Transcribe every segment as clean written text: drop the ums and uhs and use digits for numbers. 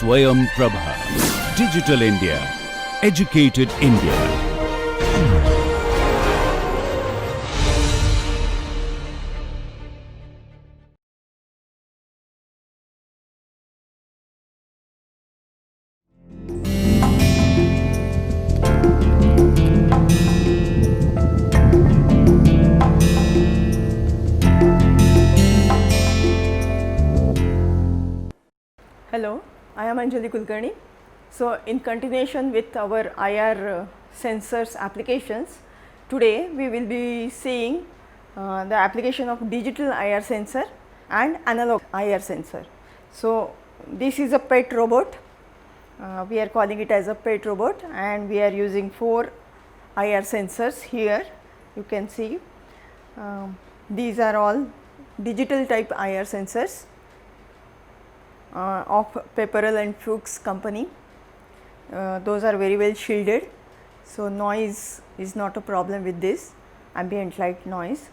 Swayam Prabha. Digital India. Educated India. Hello, I am Anjali Kulkarni. So, in continuation with our IR sensors applications, today we will be seeing the application of digital IR sensor and analog IR sensor. So, this is a PET robot, we are calling it as a PET robot, and we are using 4 IR sensors here. You can see these are all digital type IR sensors of Pepperell and Fuchs company. Those are very well shielded, so noise is not a problem with this, ambient light noise.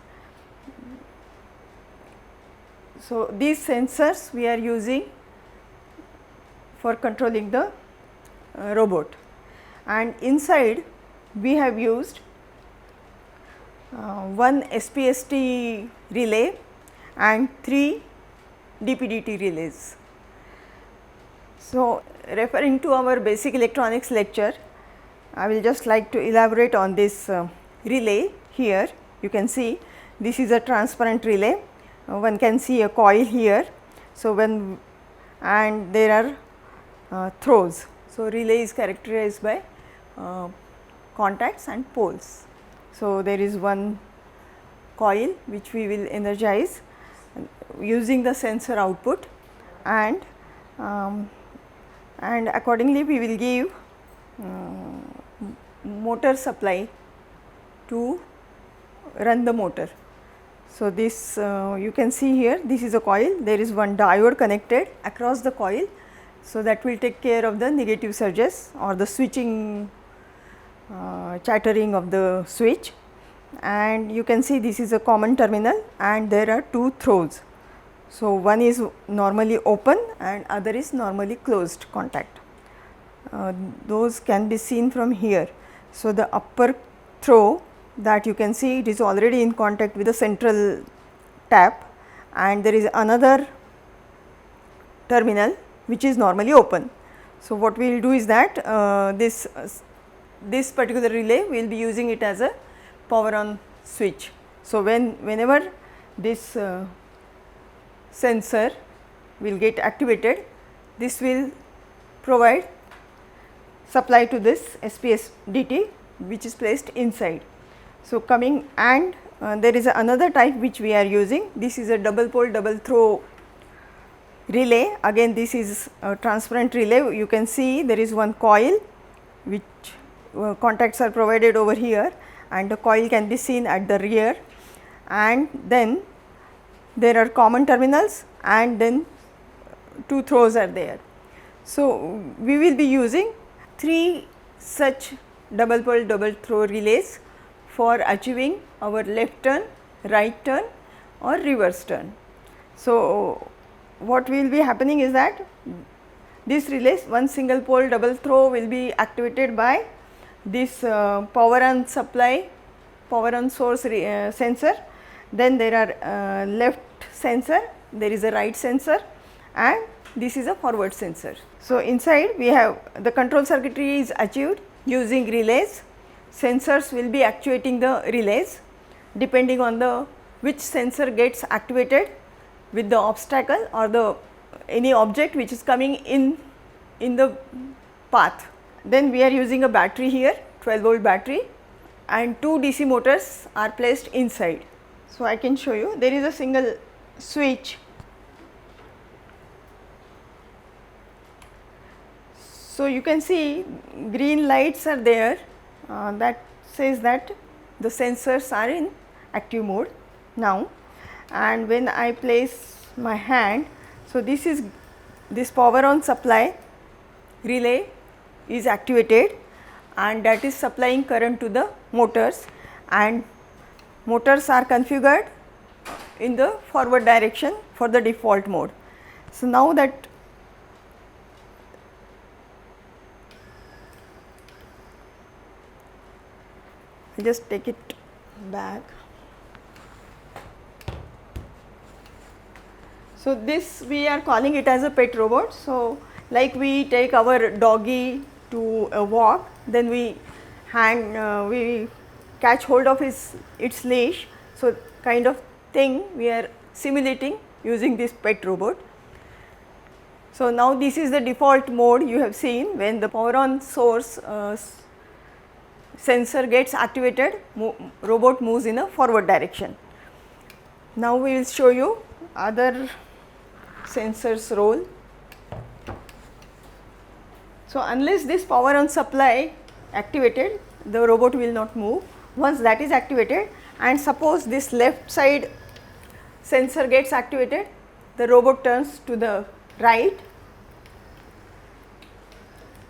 So, these sensors we are using for controlling the robot, and inside we have used one SPST relay and 3 DP-DT relays. So, referring to our basic electronics lecture, I will just like to elaborate on this relay. Here you can see this is a transparent relay, one can see a coil here. So, and there are throws. So, relay is characterized by contacts and poles. So, there is one coil which we will energize using the sensor output, and accordingly we will give motor supply to run the motor. So, this you can see here, this is a coil, there is one diode connected across the coil. So, that will take care of the negative surges or the switching chattering of the switch, and you can see this is a common terminal and there are 2 throws. So, one is normally open and other is normally closed contact. Those can be seen from here. So, the upper throw that you can see, it is already in contact with the central tap, and there is another terminal which is normally open. So, what we will do is that this particular relay we will be using it as a power on switch. So, whenever this sensor will get activated, this will provide supply to this SPSDT which is placed inside. So, coming and there is another type which we are using. This is a double pole double throw relay. Again this is a transparent relay. You can see there is one coil which contacts are provided over here, and the coil can be seen at the rear, and then there are common terminals and then 2 throws are there. So, we will be using 3 such double pole double throw relays for achieving our left turn, right turn or reverse turn. So, what will be happening is that this relays, one single pole double throw will be activated by this power on supply, power on source sensor. Then there are left sensor, there is a right sensor, and this is a forward sensor. So, inside we have the control circuitry is achieved using relays. Sensors will be actuating the relays depending on the which sensor gets activated with the obstacle or the any object which is coming in the path. Then we are using a battery here, 12 volt battery, and 2 DC motors are placed inside. So, I can show you, there is a single switch. So, you can see green lights are there, that says that the sensors are in active mode now, and when I place my hand, so this power on supply relay is activated, and that is supplying current to the motors, and motors are configured in the forward direction for the default mode. So, now that just take it back. So, this we are calling it as a pet robot. So, like we take our doggy to a walk, then we we catch hold of its leash. So, kind of thing we are simulating using this pet robot. So, now this is the default mode you have seen. When the power on source sensor gets activated, robot moves in a forward direction. Now, we will show you other sensors role. So, unless this power on supply activated, the robot will not move. Once that is activated, and suppose this left side sensor gets activated, the robot turns to the right.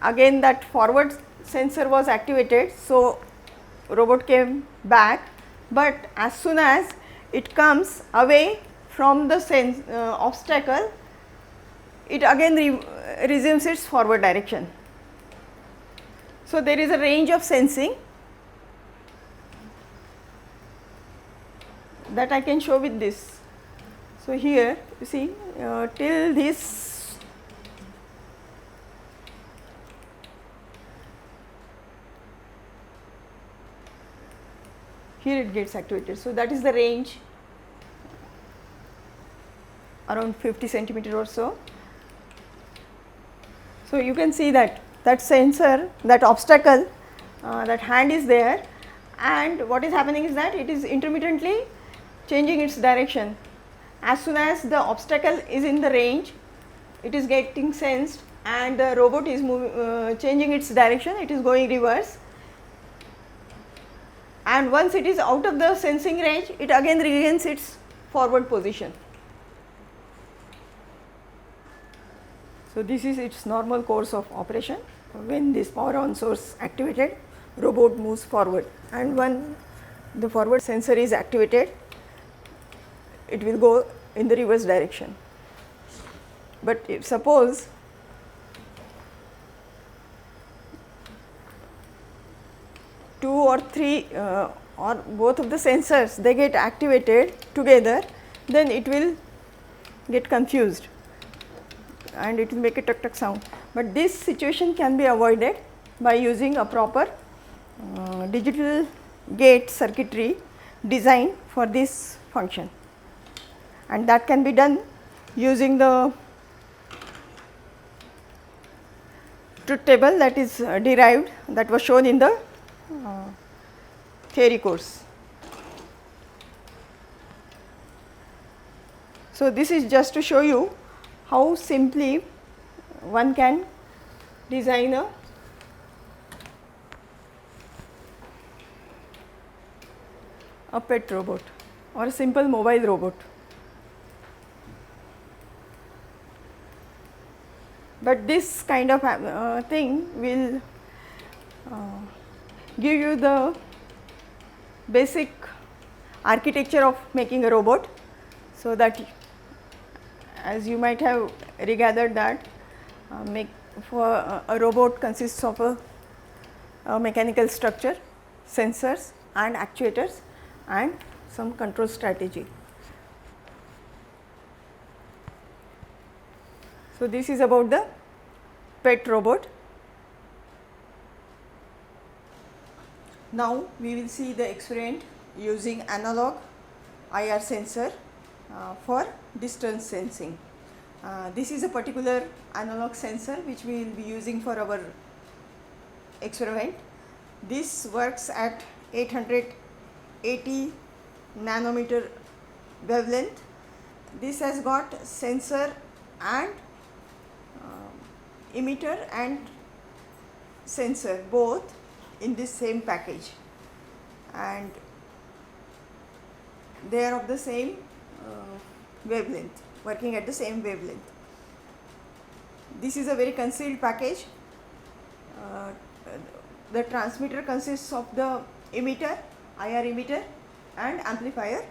Again that forward sensor was activated, so robot came back, but as soon as it comes away from the obstacle, it again resumes its forward direction. So, there is a range of sensing that I can show with this. So, here you see till this here it gets activated. So, that is the range around 50 centimeter or so. So, you can see that sensor, that obstacle, that hand is there, and what is happening is that it is intermittently changing its direction. As soon as the obstacle is in the range, it is getting sensed and the robot is changing its direction, it is going reverse, and once it is out of the sensing range, it again regains its forward position. So, this is its normal course of operation. When this power on source activated, robot moves forward, and when the forward sensor is activated, it will go in the reverse direction. But if suppose two or three or both of the sensors they get activated together, then it will get confused and it will make a tuk tuk sound. But this situation can be avoided by using a proper digital gate circuitry designed for this function, and that can be done using the truth table that is derived, that was shown in the theory course. So, this is just to show you how simply one can design a pet robot or a simple mobile robot. But this kind of thing will give you the basic architecture of making a robot, so that as you might have regathered that a robot consists of a mechanical structure, sensors and actuators and some control strategy. So, this is about the pet robot. Now, we will see the experiment using analog IR sensor for distance sensing. This is a particular analog sensor which we will be using for our experiment. This works at 880 nanometer wavelength. This has got sensor and emitter and sensor both in this same package, and they are of the same wavelength, working at the same wavelength. This is a very concealed package. The transmitter consists of the emitter, IR emitter and amplifier,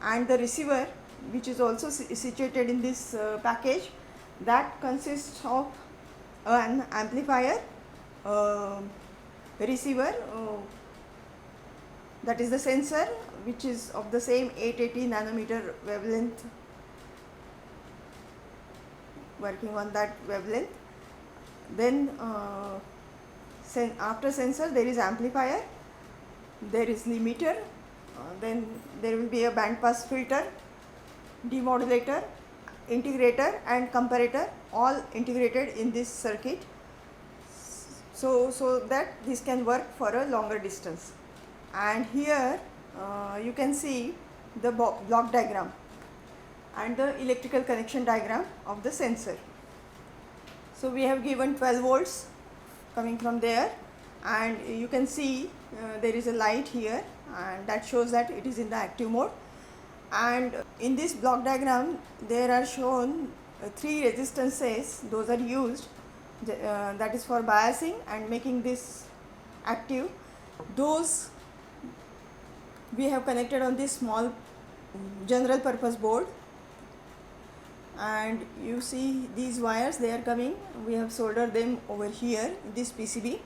and the receiver, which is also situated in this package, that consists of an amplifier, receiver, that is the sensor, which is of the same 880 nanometer wavelength, working on that wavelength. Then after sensor there is amplifier, there is limiter, then there will be a band pass filter, demodulator, integrator and comparator, all integrated in this circuit, so that this can work for a longer distance. And here you can see the block diagram and the electrical connection diagram of the sensor. So we have given 12 volts coming from there, and you can see there is a light here, and that shows that it is in the active mode. And in this block diagram there are shown 3 resistances, those are used, that is for biasing and making this active. Those we have connected on this small general purpose board, and you see these wires, they are coming, we have soldered them over here in this PCB,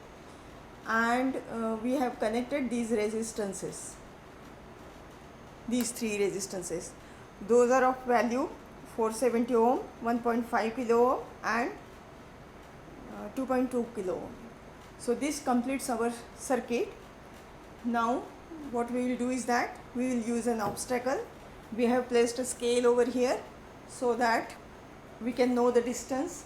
and we have connected these resistances, these 3 resistances. Those are of value 470 ohm, 1.5 kilo ohm and 2.2 kilo ohm. So this completes our circuit. Now what we will do is that we will use an obstacle. We have placed a scale over here so that we can know the distance,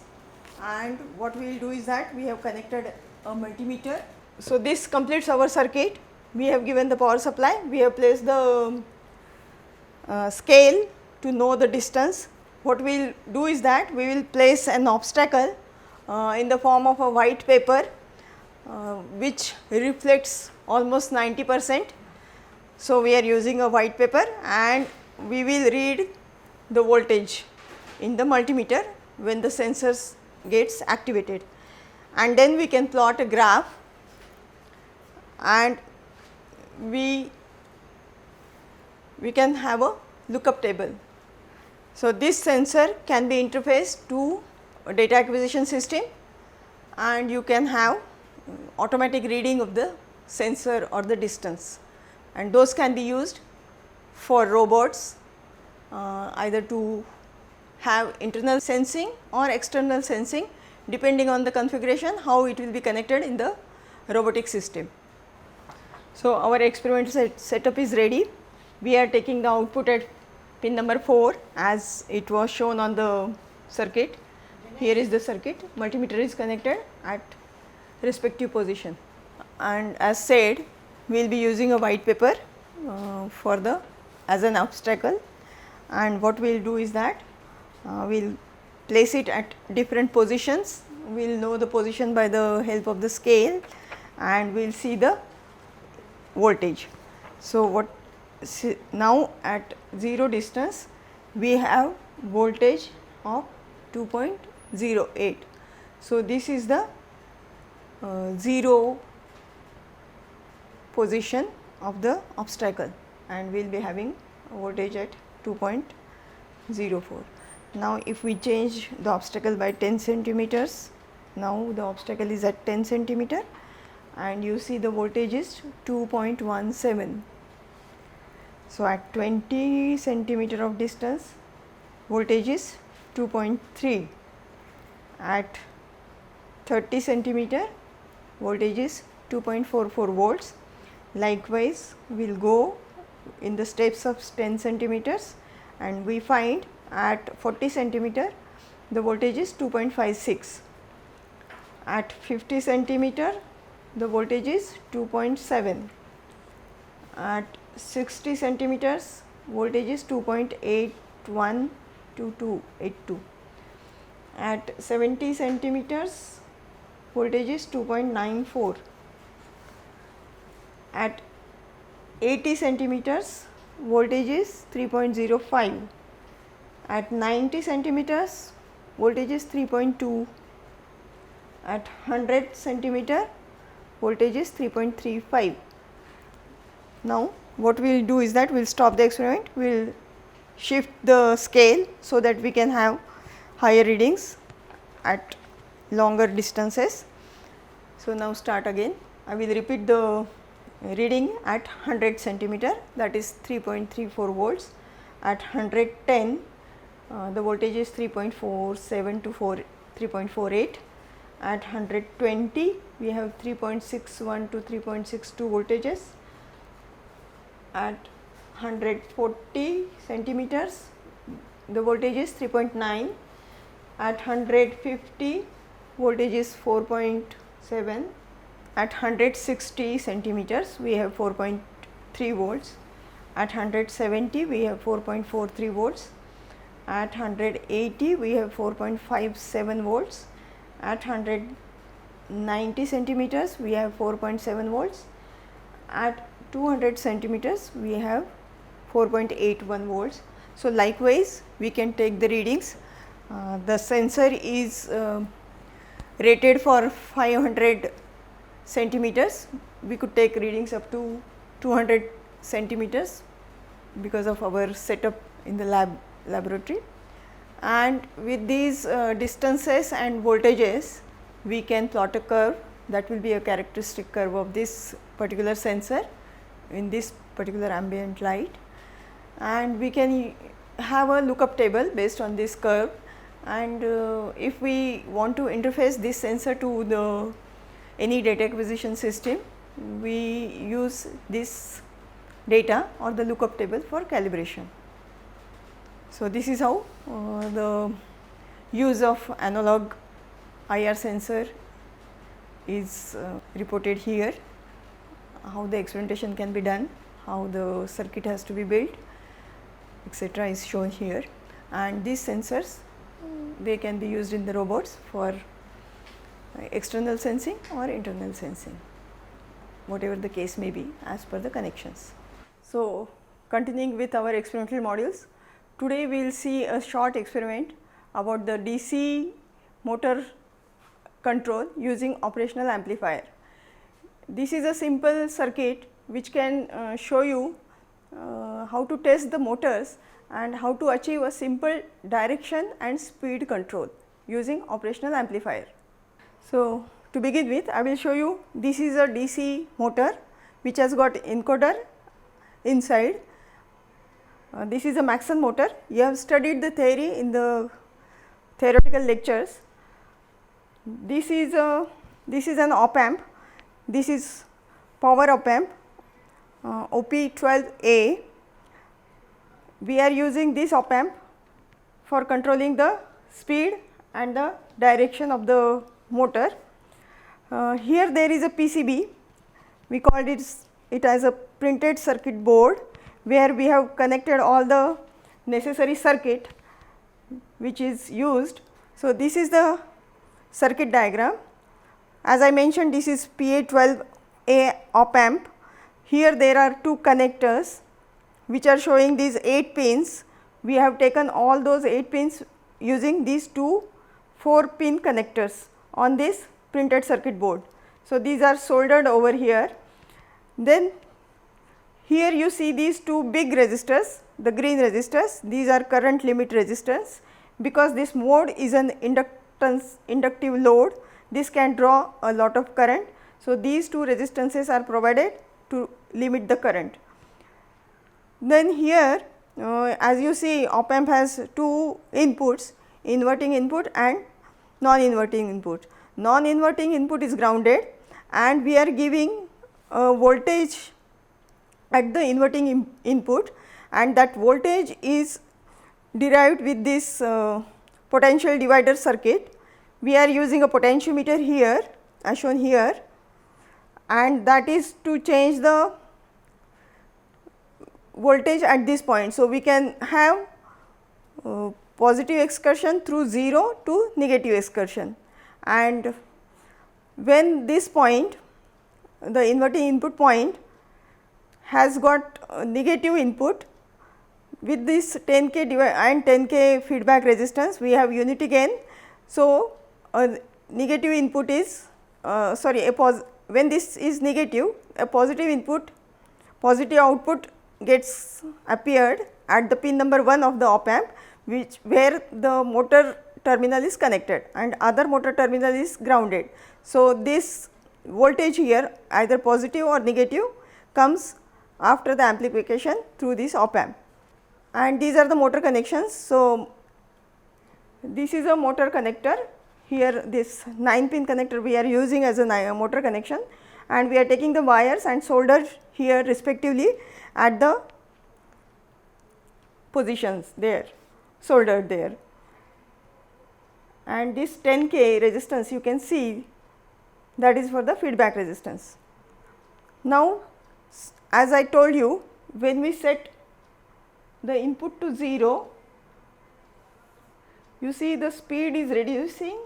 and what we will do is that we have connected a multimeter. So this completes our circuit. We have given the power supply, we have placed the scale to know the distance. What we will do is that we will place an obstacle in the form of a white paper which reflects almost 90%. So we are using a white paper, and we will read the voltage in the multimeter when the sensors gets activated, and then we can plot a graph, and we can have a lookup table. So this sensor can be interfaced to a data acquisition system, and you can have automatic reading of the sensor or the distance, and those can be used for robots, either to have internal sensing or external sensing, depending on the configuration how it will be connected in the robotic system. So our experiment setup is ready. We are taking the output at pin number 4 as it was shown on the circuit. Here is the circuit, multimeter is connected at respective position, and as said we will be using a white paper for the as an obstacle, and what we will do is that we will place it at different positions. We will know the position by the help of the scale, and we will see the voltage. So now at 0 distance we have voltage of 2.08. So this is the 0 position of the obstacle, and we will be having voltage at 2.04. Now if we change the obstacle by 10 centimeters, now the obstacle is at 10 centimeter, and you see the voltage is 2.17. So at 20 centimeter of distance voltage is 2.3, at 30 centimeter voltage is 2.44 volts. Likewise we will go in the steps of 10 centimeters, and we find at 40 centimeter the voltage is 2.56, at 50 centimeter the voltage is 2.7, at 60 centimeters voltage is 2.81 to 282, at 70 centimeters voltage is 2.94, at 80 centimeters voltage is 3.05, at 90 centimeters voltage is 3.2, at 100 centimeter voltage is 3.35. Now what we will do is that we will stop the experiment, we will shift the scale so that we can have higher readings at longer distances. So now start again. I will repeat the reading at 100 centimeter, that is 3.34 volts. At 110 the voltage is 3.47 to 3.48. At 120 we have 3.61 to 3.62 voltages. At 140 centimeters the voltage is 3.9. At 150 voltage is 4.7. At 160 centimeters we have 4.3 volts. At 170 we have 4.43 volts. At 180 we have 4.57 volts. At 190 centimeters we have 4.7 volts. At 200 centimeters we have 4.81 volts. So, likewise we can take the readings. The sensor is rated for 500 centimeters. We could take readings up to 200 centimeters because of our setup in the laboratory, and with these distances and voltages we can plot a curve that will be a characteristic curve of this particular sensor in this particular ambient light, and we can have a lookup table based on this curve. And if we want to interface this sensor to the any data acquisition system, we use this data or the lookup table for calibration. So, this is how the use of analog IR sensor is reported here, how the experimentation can be done, how the circuit has to be built, etc. is shown here. And these sensors, they can be used in the robots for external sensing or internal sensing, whatever the case may be as per the connections. So, continuing with our experimental modules, today we will see a short experiment about the DC motor control using operational amplifier. This is a simple circuit which can show you how to test the motors and how to achieve a simple direction and speed control using operational amplifier. So, to begin with, I will show you, this is a DC motor which has got encoder inside. This is a Maxon motor. You have studied the theory in the theoretical lectures. This is an op amp. This is power op amp OP12A. We are using this op amp for controlling the speed and the direction of the motor. Here there is a PCB. We called it as a printed circuit board, where we have connected all the necessary circuit which is used. So, this is the circuit diagram. As I mentioned, this is PA12A op amp. Here there are two connectors which are showing these 8 pins. We have taken all those 8 pins using these two 4-pin connectors on this printed circuit board. So, these are soldered over here. Then here you see these two big resistors, the green resistors. These are current limit resistors. Because this mode is an inductive load, this can draw a lot of current. So, these two resistances are provided to limit the current. Then here as you see, op amp has two inputs, inverting input and non-inverting input. Non-inverting input is grounded and we are giving a voltage at the inverting input, and that voltage is derived with this potential divider circuit. We are using a potentiometer here as shown here, and that is to change the voltage at this point. So, we can have positive excursion through 0 to negative excursion, and when this point, the inverting input point, has got negative input with this 10K and 10K feedback resistance, we have unity gain. So, negative input is when this is negative, a positive input, positive output gets appeared at the pin number 1 of the op amp, where the motor terminal is connected and other motor terminal is grounded. So, this voltage here either positive or negative comes after the amplification through this op amp, and these are the motor connections. So, this is a motor connector. Here this 9-pin connector we are using as a motor connection, and we are taking the wires and soldered here respectively at the positions there, soldered there. And this 10K resistance you can see, that is for the feedback resistance. Now, as I told you, when we set the input to 0, you see the speed is reducing.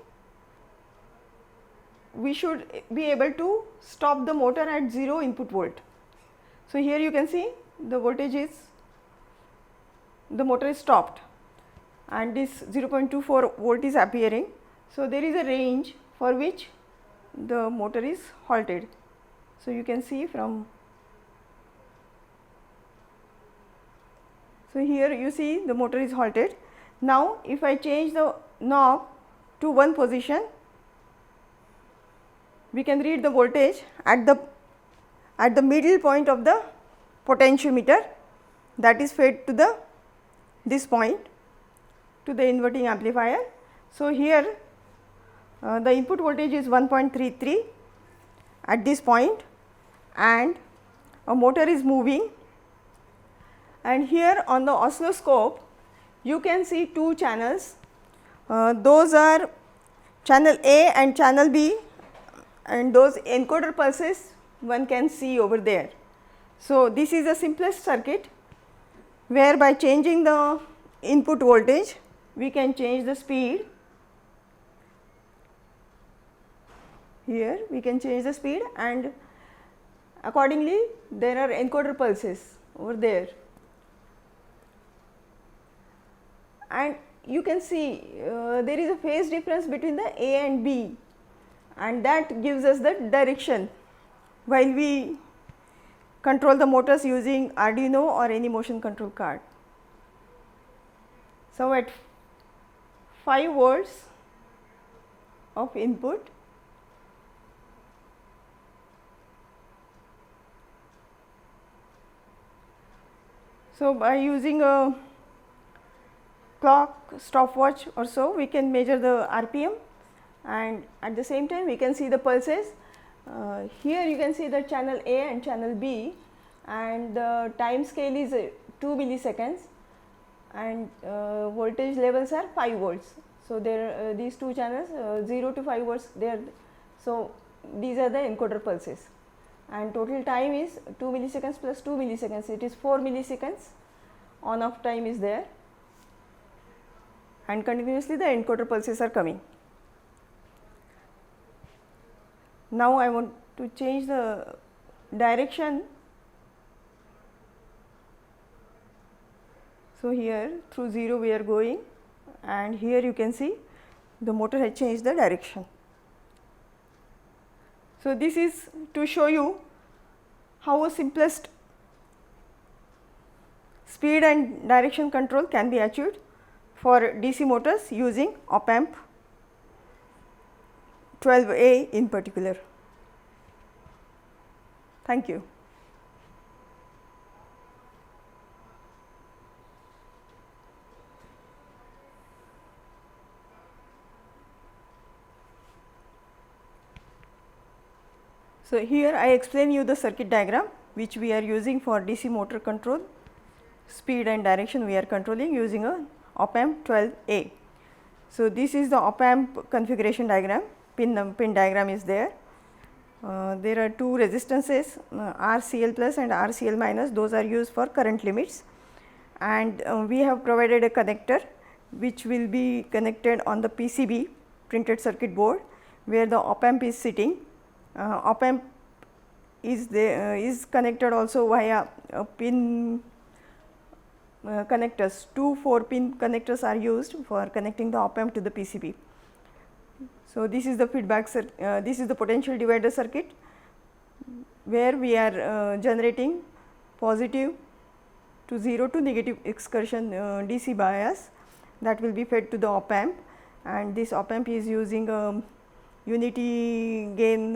We should be able to stop the motor at 0 input volt. So, here you can see the voltage is, the motor is stopped and this 0.24 volt is appearing. So, there is a range for which the motor is halted. So, you can see from, so here you see the motor is halted. Now, if I change the knob to one position, we can read the voltage at the middle point of the potentiometer, that is fed to the this point to the inverting amplifier. So, here the input voltage is 1.33 at this point, and a motor is moving, and here on the oscilloscope you can see two channels. Those are channel A and channel B, and those encoder pulses one can see over there. So, this is the simplest circuit, where by changing the input voltage we can change the speed. Here we can change the speed, and accordingly there are encoder pulses over there, and you can see there is a phase difference between the A and B, and that gives us the direction while we control the motors using Arduino or any motion control card. So, at 5 volts of input, so by using a clock, stopwatch or so, we can measure the RPM, and at the same time we can see the pulses. Here you can see the channel A and channel B, and the time scale is 2 milliseconds, and voltage levels are 5 volts. So, there these two channels 0 to 5 volts there. So, these are the encoder pulses, and total time is 2 milliseconds plus 2 milliseconds, it is 4 milliseconds on off time is there, and continuously the encoder pulses are coming. Now, I want to change the direction. So, here through 0 we are going, and here you can see the motor has changed the direction. So, this is to show you how a simplest speed and direction control can be achieved for DC motors using op amp 12A in particular. Thank you. So, here I explain you the circuit diagram which we are using for DC motor control. Speed and direction we are controlling using a op amp 12A. So, this is the op amp configuration diagram, pin diagram is there. There are two resistances RCL plus and RCL minus, those are used for current limits, and we have provided a connector which will be connected on the PCB printed circuit board where the op amp is sitting. Op amp is there, is connected also via pin connectors. Two 4-pin connectors are used for connecting the op amp to the PCB. So, this is the feedback this is the potential divider circuit where we are generating positive to 0 to negative excursion DC bias that will be fed to the op amp, and this op amp is using a unity gain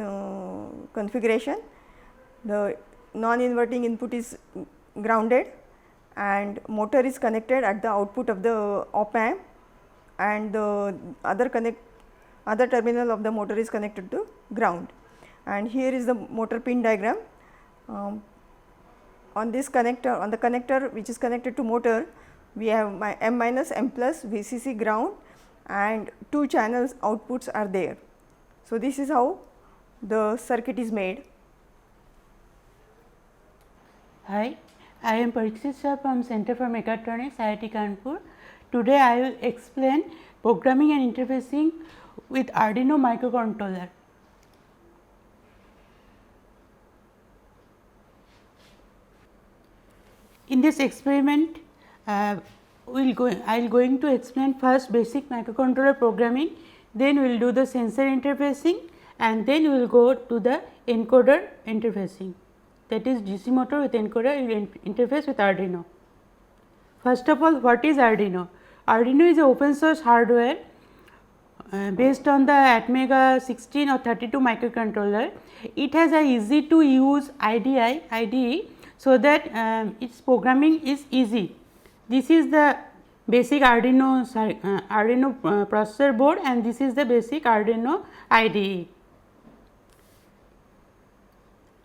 configuration. The non-inverting input is grounded and motor is connected at the output of the op amp, and the other terminal of the motor is connected to ground. And here is the motor pin diagram. On this connector, on the connector which is connected to motor, we have my M minus, M plus, VCC ground, and 2 channels outputs are there. So, this is how the circuit is made. Hi, I am Parikshit Shah from Center for Mechatronics, IIT Kanpur. Today I will explain programming and interfacing with Arduino microcontroller. In this experiment, I will going to explain first basic microcontroller programming, then we will do the sensor interfacing, and then we will go to the encoder interfacing, that is DC motor with encoder will interface with Arduino. First of all, what is Arduino? Arduino is an open source hardware based on the Atmega 16 or 32 microcontroller. It has a easy to use IDE, so that its programming is easy. This is the basic Arduino processor board, and this is the basic Arduino IDE.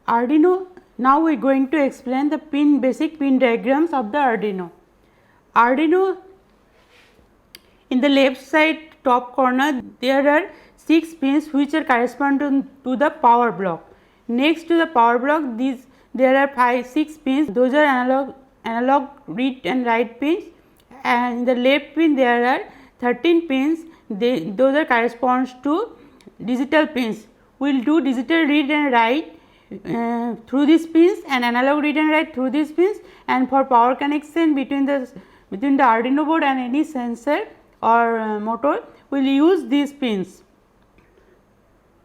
Arduino, now we are going to explain the basic pin diagrams of the Arduino. Arduino, in the left side top corner there are 6 pins which are corresponding to the power block. Next to the power block, there are 6 pins, those are analog read and write pins, and in the left pin there are 13 pins, those are corresponds to digital pins. We will do digital read and write through these pins and analog read and write through these pins, and for power connection between the Arduino board and any sensor or motor, we will use these pins.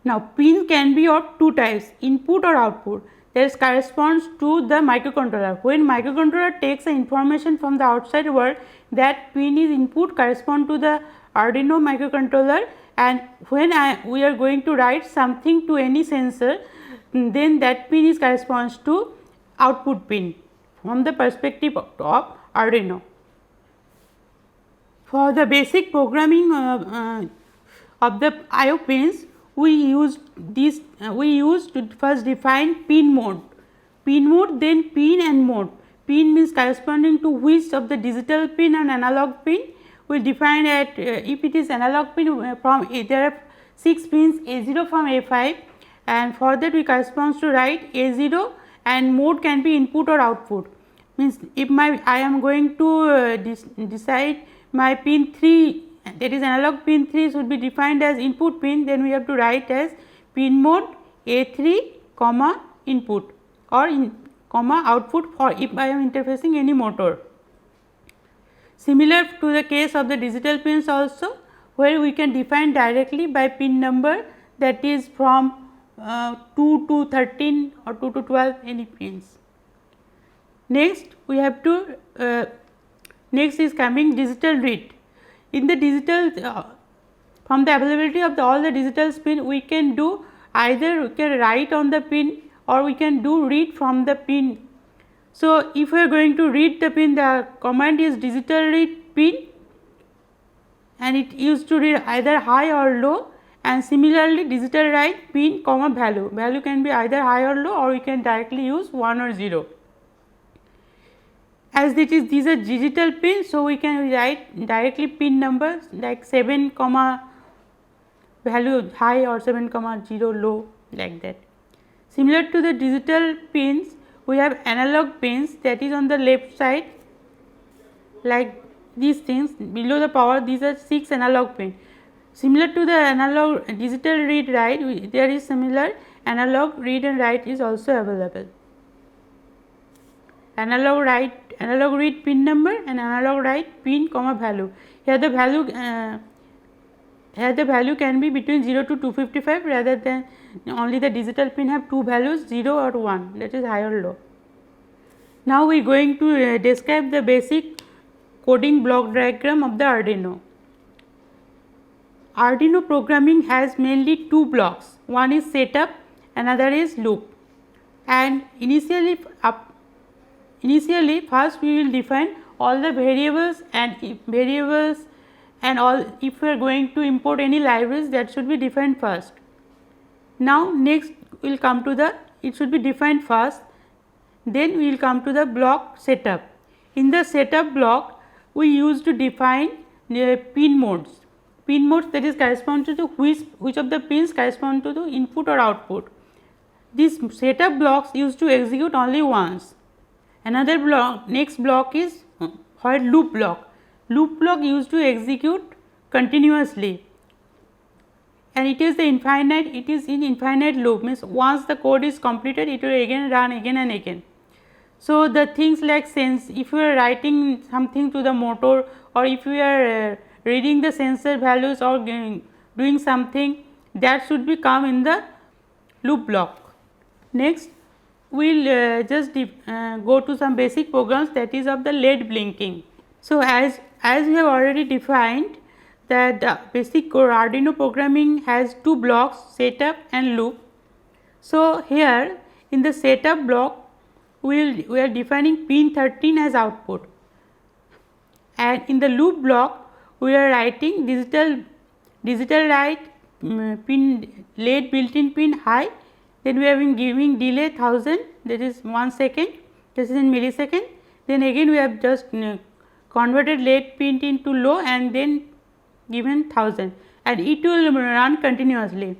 Now, pin can be of 2 types, input or output. This corresponds to the microcontroller. When microcontroller takes the information from the outside world, that pin is input, correspond to the Arduino microcontroller, and when we are going to write something to any sensor, then that pin is corresponds to output pin from the perspective of Arduino. For the basic programming of the IO pins, we used to first define pin mode, then pin and mode. Pin means corresponding to which of the digital pin and analog pin. We define that if it is analog pin, there are 6 pins A0 from A5, and for that we corresponds to write A0, and mode can be input or output. Means if I am going to decide my pin 3, that is analog pin 3 should be defined as input pin, then we have to write as pin mode A3 comma input or comma output for if I am interfacing any motor. Similar to the case of the digital pins also, where we can define directly by pin number, that is from 2 to 13 or 2 to 12 any pins. Next we have to next is coming digital read. In the digital from the availability of all the digital pin, we can do either we can write on the pin or we can do read from the pin. So, if we are going to read the pin, the command is digital read pin, and it used to read either high or low, and similarly digital write pin comma value. Value can be either high or low, or we can directly use 1 or 0. As these are digital pins, so we can write directly pin numbers like 7 comma value high or 7 comma 0 low, like that. Similar to the digital pins, we have analog pins, that is on the left side, like these things below the power. These are 6 analog pins. Similar to the analog digital read write, there is similar analog read and write is also available. Analog read pin number and analog write pin comma value. Here the value can be between 0 to 255, rather than only the digital pin have 2 values, 0 or 1, that is high or low. Now we are going to describe the basic coding block diagram of the Arduino. Arduino programming has mainly 2 blocks, one is setup, another is loop. and initially first we will define all the variables and all. If we are going to import any libraries, that should be defined first. Now next we will come to the, it should be defined first, then we will come to the block setup. In the setup block we used to define the pin modes. Pin modes, that is correspond to the which of the pins correspond to the input or output. These setup blocks used to execute only once. Another block, next block is for loop block. Loop block used to execute continuously, and it is in infinite loop, means once the code is completed it will again run again and again. So the things like sense, if you are writing something to the motor, or if you are reading the sensor values or doing something, that should be come in the loop block. Next we will just go to some basic programs, that is of the LED blinking. So as we have already defined that the basic Arduino programming has two blocks, setup and loop. So here in the setup block we are defining pin 13 as output, and in the loop block we are writing digital write pin LED built-in pin high, then we have been giving delay 1000, that is 1 second, this is in millisecond, then again we have just converted LED pin into low and then given 1000, and it will run continuously.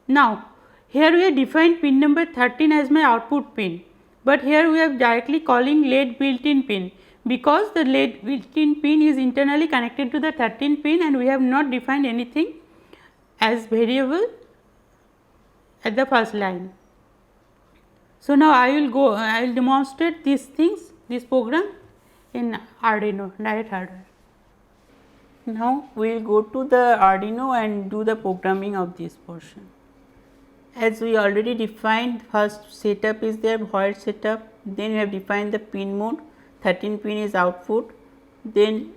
Now here we have defined pin number 13 as my output pin, but here we are directly calling LED built-in pin, because the LED built-in pin is internally connected to the 13 pin and we have not defined anything as variable at the first line. So now I will demonstrate these things, this program in Arduino, direct hardware. Now we will go to the Arduino and do the programming of this portion. As we already defined, first setup is there, void setup, then we have defined the pin mode, 13 pin is output, then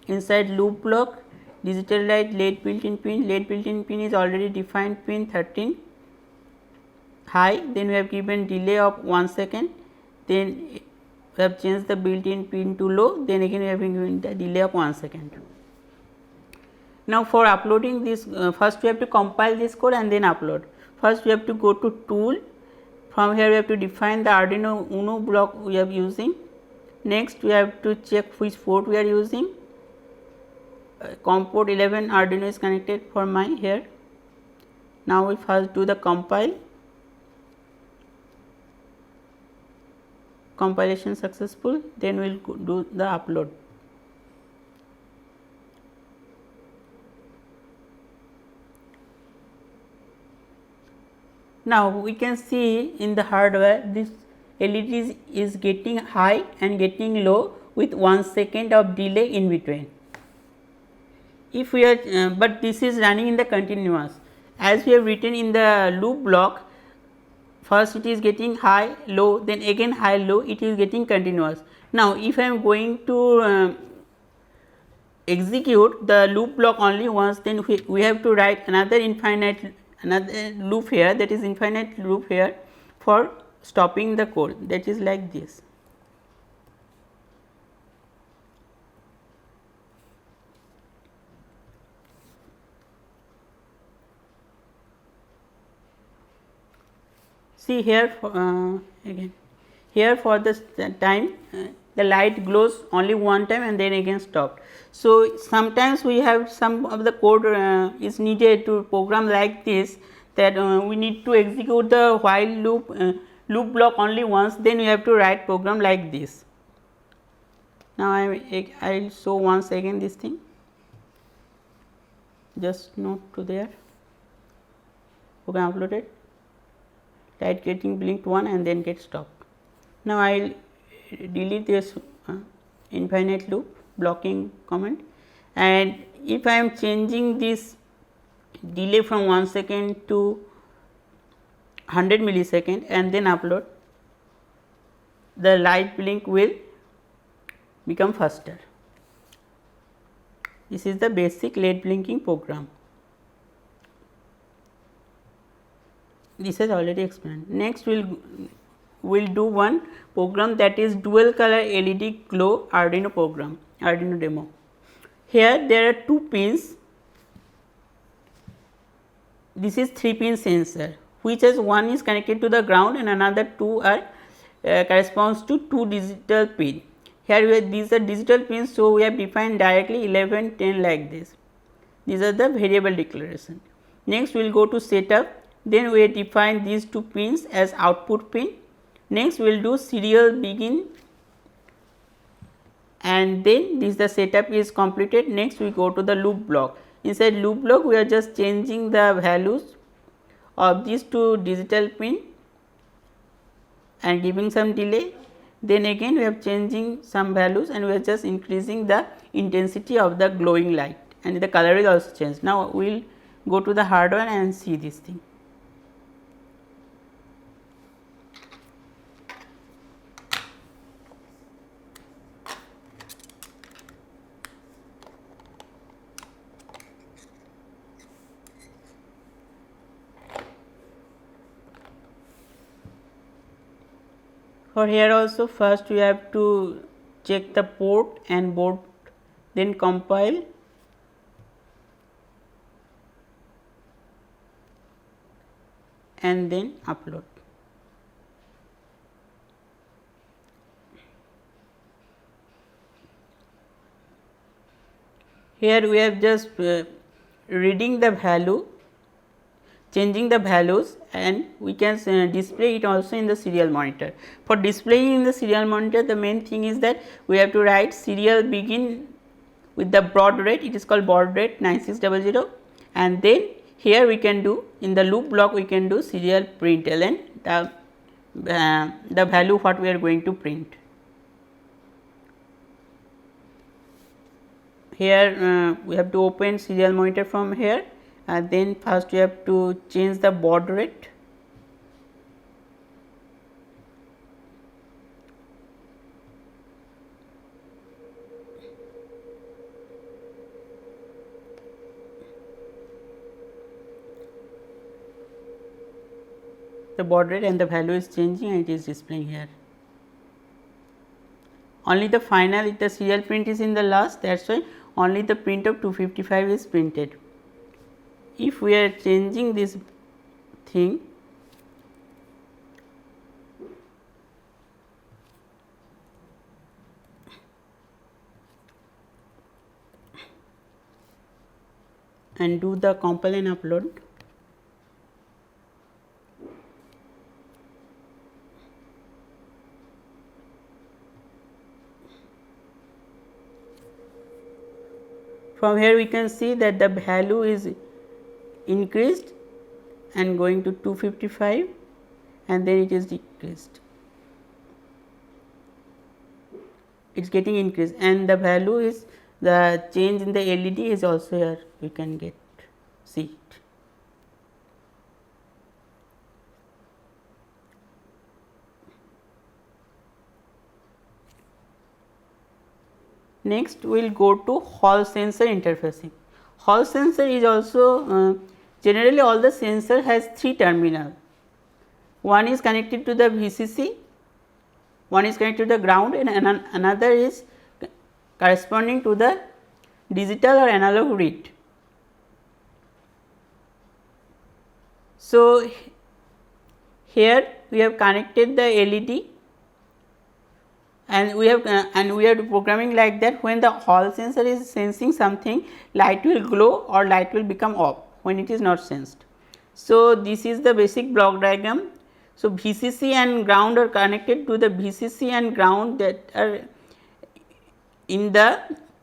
inside loop block, digital write LED built-in pin is already defined pin 13 high, then we have given delay of 1 second, then we have changed the built-in pin to low, then again we have given the delay of 1 second. Now for uploading this, first we have to compile this code and then upload. First we have to go to tool, from here we have to define the Arduino Uno block we are using. Next we have to check which port we are using. COM port 11 Arduino is connected for my here. Now we first do the compile. Compilation successful, then we will do the upload. Now we can see in the hardware this LED is getting high and getting low with 1 second of delay in between. If we are but this is running in the continuous, as we have written in the loop block, first it is getting high low, then again high low, it is getting continuous. Now if I am going to execute the loop block only once, then we have to write another loop here, that is infinite loop here for stopping the code, that is like this. See here again, here for this time the light glows only one time and then again stopped. So sometimes we have some of the code is needed to program like this, that we need to execute the while loop block only once, then we have to write program like this. Now I will show once again this thing, just note to there, program uploaded, light getting blinked one and then get stopped. Now I will delete this infinite loop blocking comment, and if I am changing this delay from 1 second to 100 millisecond and then upload, the light blink will become faster. This is the basic LED blinking program. This is already explained. Next we will we will do one program, that is dual color LED glow Arduino program, Arduino demo. Here there are two pins. This is 3-pin sensor, which is one is connected to the ground and another two are corresponds to 2 digital pin. Here these are digital pins, so we have defined directly 11, 10 like this. These are the variable declaration. Next we will go to setup, then we define these 2 pins as output pin. Next we will do serial begin, and then this the setup is completed. Next we go to the loop block. Inside loop block we are just changing the values of these 2 digital pin and giving some delay. Then again we are changing some values and we are just increasing the intensity of the glowing light, and the color is also changed. Now we will go to the hardware and see this thing. For here also, first we have to check the port and board, then compile, and then upload. Here we have just reading the value, changing the values, and we can display it also in the serial monitor. For displaying in the serial monitor, the main thing is that we have to write serial begin with the baud rate, it is called baud rate 9600, and then here we can do in the loop block we can do serial println, the value what we are going to print. Here we have to open serial monitor from here, and then first we have to change the baud rate. The baud rate and the value is changing and it is displaying here. Only the final, the serial print is in the last, that is why only the print of 255 is printed. If we are changing this thing, and do the compile and upload, from here we can see that the value is increased and going to 255, and then it is decreased, it is getting increased, and the value is the change in the LED is also here, we can get see it. Next we will go to Hall sensor interfacing. Hall sensor is also generally all the sensor has 3 terminal. One is connected to the VCC, one is connected to the ground, and another is corresponding to the digital or analog read. So here we have connected the LED, and we are programming like that when the Hall sensor is sensing something, light will glow or light will become off when it is not sensed. So this is the basic block diagram. So VCC and ground are connected to the VCC and ground that are in the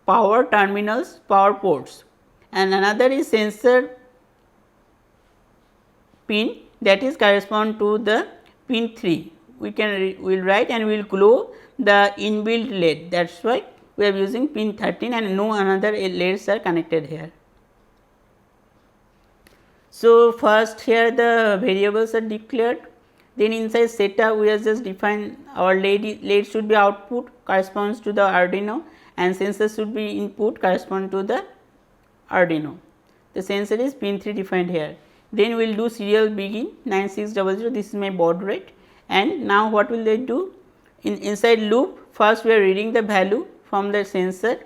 power terminals, power ports, and another is sensor pin that is correspond to the pin 3. We will write and we will glow the inbuilt LED, that is why we are using pin 13 and no another LEDs are connected here. So first here the variables are declared, then inside setup we have just defined our LED should be output corresponds to the Arduino, and sensor should be input correspond to the Arduino. The sensor is pin 3 defined here. Then we will do serial begin 9600, this is my baud rate, And now what will they do? Inside loop, first we are reading the value from the sensor,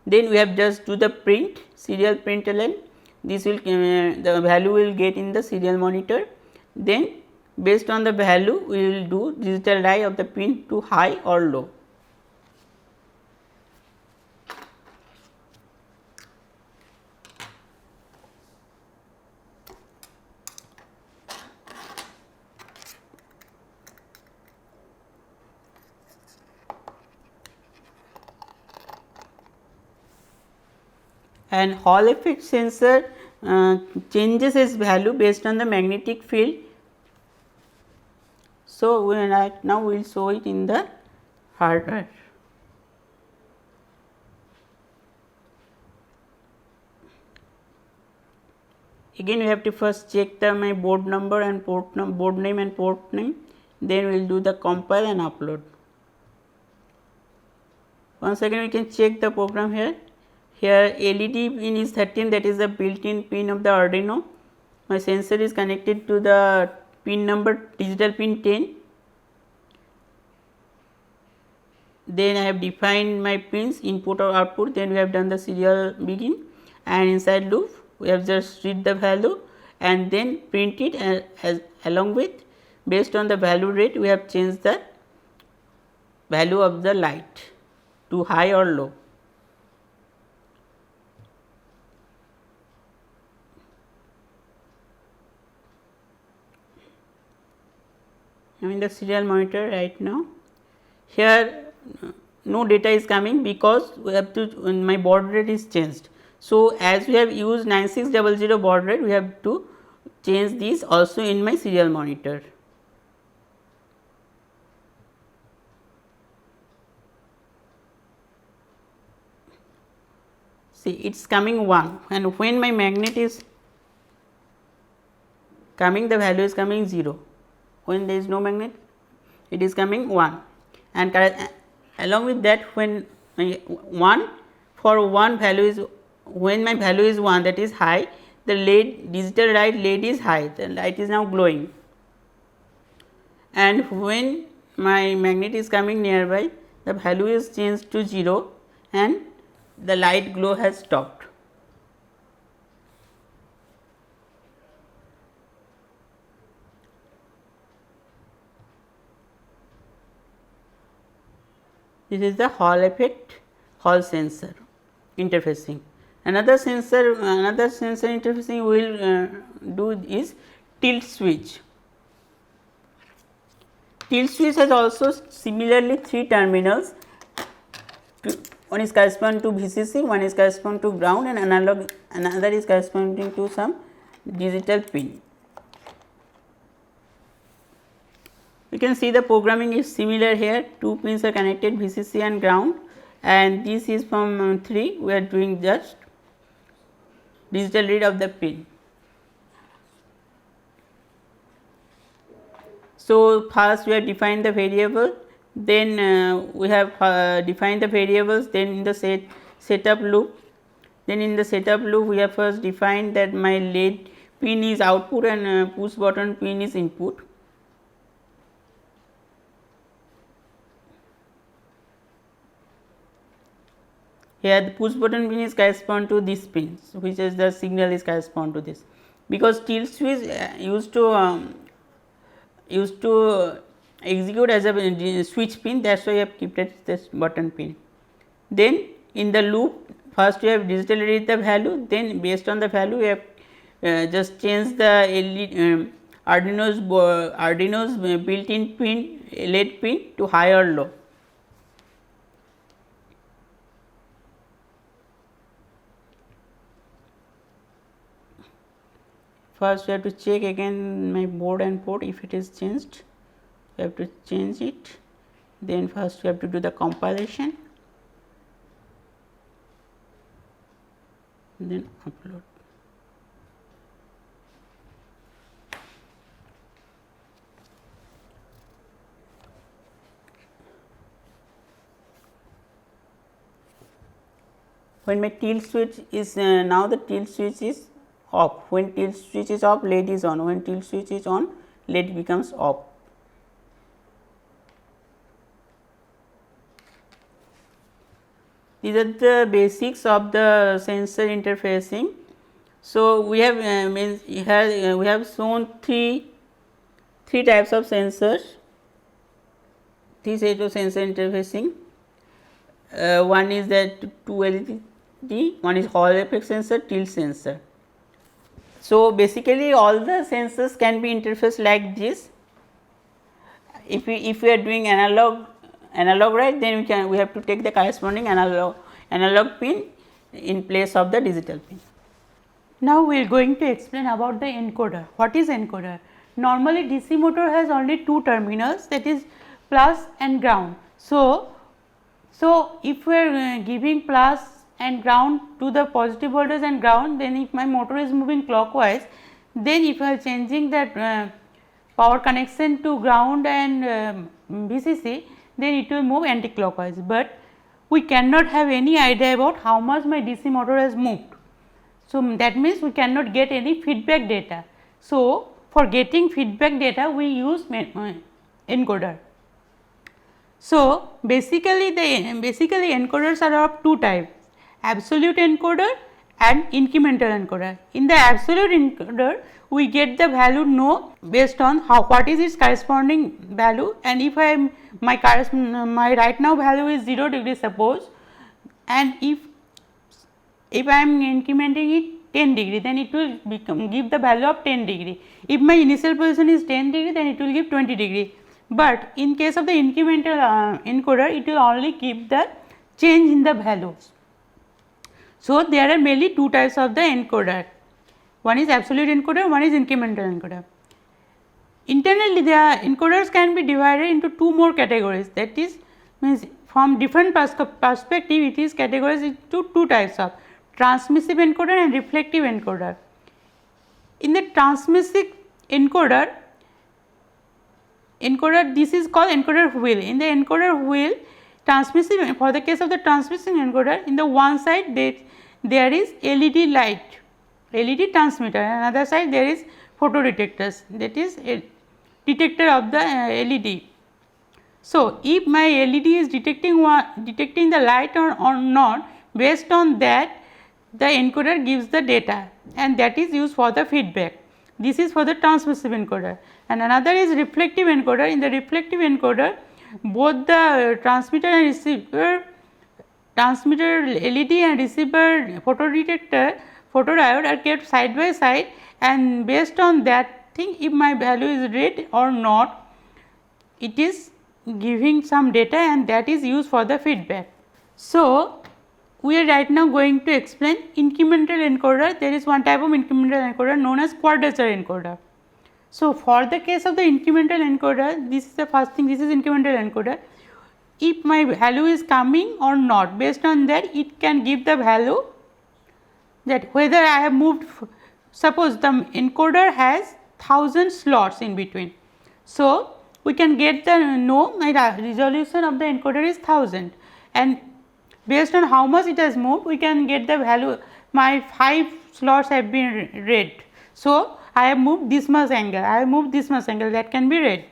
then we have just do the print, serial println, this will the value will get in the serial monitor, then based on the value we will do digital write of the pin to high or low. And Hall effect sensor changes its value based on the magnetic field. So, right now we will show it in the hardware. Again we have to first check the my board number and board name and port name, then we will do the compile and upload. Once again we can check the program here. Here LED pin is 13, that is the built-in pin of the Arduino. My sensor is connected to the pin number digital pin 10. Then I have defined my pins input or output, then we have done the serial begin, and inside loop we have just read the value and then print it as along with based on the value rate we have changed the value of the light to high or low. I am in the serial monitor right now. Here no data is coming because we have to my baud rate is changed. So, as we have used 9600 baud rate, we have to change this also in my serial monitor. See, it is coming 1, and when my magnet is coming, the value is coming 0. When there is no magnet, it is coming 1, and along with that when my 1 for 1 value is, when my value is 1, that is high, the LED digital write LED is high, the light is now glowing, and when my magnet is coming nearby, the value is changed to 0 and the light glow has stopped. This is the Hall effect, Hall sensor interfacing. Another sensor interfacing we will do is tilt switch. Tilt switch has also similarly 3 terminals. One is corresponding to VCC, one is corresponding to ground, and another is corresponding to some digital pin. You can see the programming is similar here, 2 pins are connected, VCC and ground, and this is from 3, we are doing just digital read of the pin. So, first we have defined the variable, then we have defined the variables, then in the setup loop, then in the setup loop we have first defined that my LED pin is output and push button pin is input. Here the push button pin is correspond to this pin, which is the signal is correspond to this, because tilt switch used to execute as a switch pin, that is why I have kept it this button pin. Then in the loop first we have digitally read the value, then based on the value we have just change the Arduino's built-in pin LED pin to high or low. First we have to check again my board and port, if it is changed we have to change it, then first we have to do the compilation, then upload. When my tilt switch is now the tilt switch is off, when tilt switch is off LED is on, when tilt switch is on LED becomes off. these are the basics of the sensor interfacing. So, we have means here we have shown three types of sensors, three sets of sensor interfacing. One is that 2 LED, one is Hall effect sensor, tilt sensor. So, basically all the sensors can be interfaced like this. If we are doing analog right, then we have to take the corresponding analog pin in place of the digital pin. Now we are going to explain about the encoder. What is encoder? Normally DC motor has only two terminals, that is plus and ground. So if we are giving plus and ground to the positive voltage and ground, then if my motor is moving clockwise, then if I am changing that power connection to ground and VCC, then it will move anti-clockwise, but we cannot have any idea about how much my DC motor has moved. So, that means we cannot get any feedback data. So, for getting feedback data we use encoder. So, basically encoders are of two types, absolute encoder and incremental encoder. In the absolute encoder we get the value no based on what is its corresponding value, and if my right now value is 0 degree suppose, and if I am incrementing it 10 degree, then it will give the value of 10 degree. If my initial position is 10 degree, then it will give 20 degree. But in case of the incremental encoder, it will only give the change in the values. So, there are mainly two types of the encoder. One is absolute encoder, one is incremental encoder. Internally, the encoders can be divided into two more categories, that is means from different perspective it is categorized into two types of transmissive encoder and reflective encoder. In the transmissive encoder, this is called encoder wheel. In the encoder wheel, transmissive, for the case of the transmissive encoder, in the one side there is LED light, LED transmitter, and another side there is photodetectors, that is a detector of the LED. So, if my LED is detecting the light or not, based on that the encoder gives the data, and that is used for the feedback. This is for the transmissive encoder, and another is reflective encoder. In the reflective encoder, both the transmitter and receiver, transmitter LED and receiver photodetector, photodiode are kept side by side, and based on that thing, if my value is red or not, it is giving some data, and that is used for the feedback. So, we are right now going to explain incremental encoder. There is one type of incremental encoder known as quadrature encoder. So, for the case of the incremental encoder, this is the first thing, this is incremental encoder. If my value is coming or not, based on that it can give the value that whether I have moved, suppose the encoder has 1000 slots in between. So, we can get the my resolution of the encoder is 1000, and based on how much it has moved, we can get the value, my 5 slots have been red. So, I have moved this much angle, that can be red.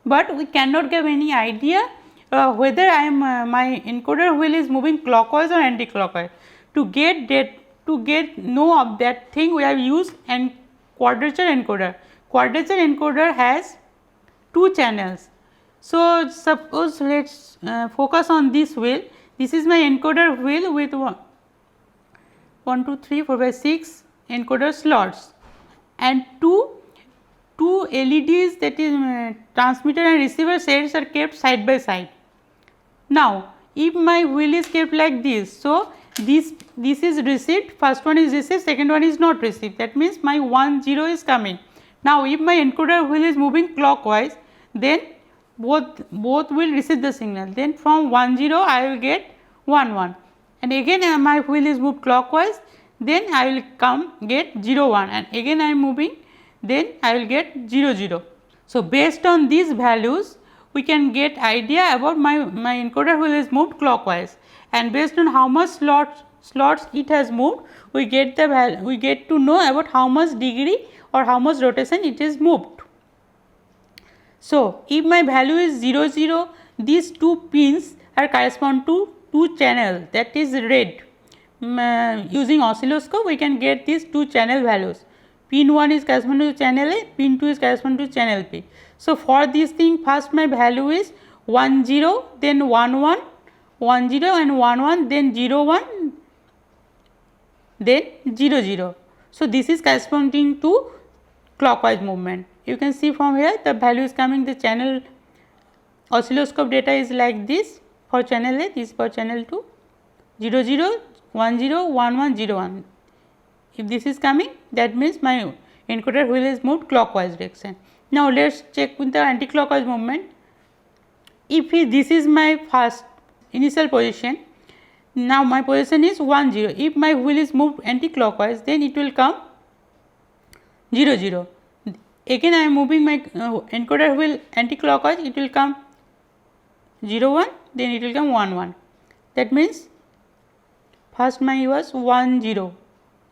But we cannot give any idea whether I am my encoder wheel is moving clockwise or anti-clockwise. To get know of that thing, we have used an quadrature encoder. Quadrature encoder has two channels. So, suppose let us focus on this wheel. This is my encoder wheel with 1, 2, 3, 4, 5, 6 encoder slots, and two LEDs, that is transmitter and receiver sets, are kept side by side. Now, if my wheel is kept like this, so this is received, first one is received, second one is not received, that means my 1 0 is coming. Now, if my encoder wheel is moving clockwise, then both will receive the signal, then from 1 0 I will get 1 1, and again my wheel is moved clockwise, then I will get 0 1, and again I am moving, then I will get 0 0. So, based on these values we can get idea about my encoder wheel is moved clockwise, and based on how much slots it has moved, we get the value, we get to know about how much degree or how much rotation it is moved. So, if my value is 0 0, these two pins are correspond to two channel, that is red. Using oscilloscope we can get these two channel values. Pin 1 is corresponding to channel A, pin 2 is corresponding to channel B. So for this thing, first my value is 1 0, then 1 1, 1 0 and 1 1, then 0 1, then 0 0. So this is corresponding to clockwise movement. You can see from here the value is coming, the channel oscilloscope data is like this for channel A, this for channel 2, 0 0, 1 0, 1 1, 0 1. If this is coming, that means my encoder wheel is moved clockwise direction. Now let us check with the anti-clockwise movement. If this is my first initial position, now my position is 1 0. If my wheel is moved anti-clockwise, then it will come 0 0. Again I am moving my encoder wheel anti-clockwise, it will come 0 1, then it will come 1 1. That means first my was 1 0.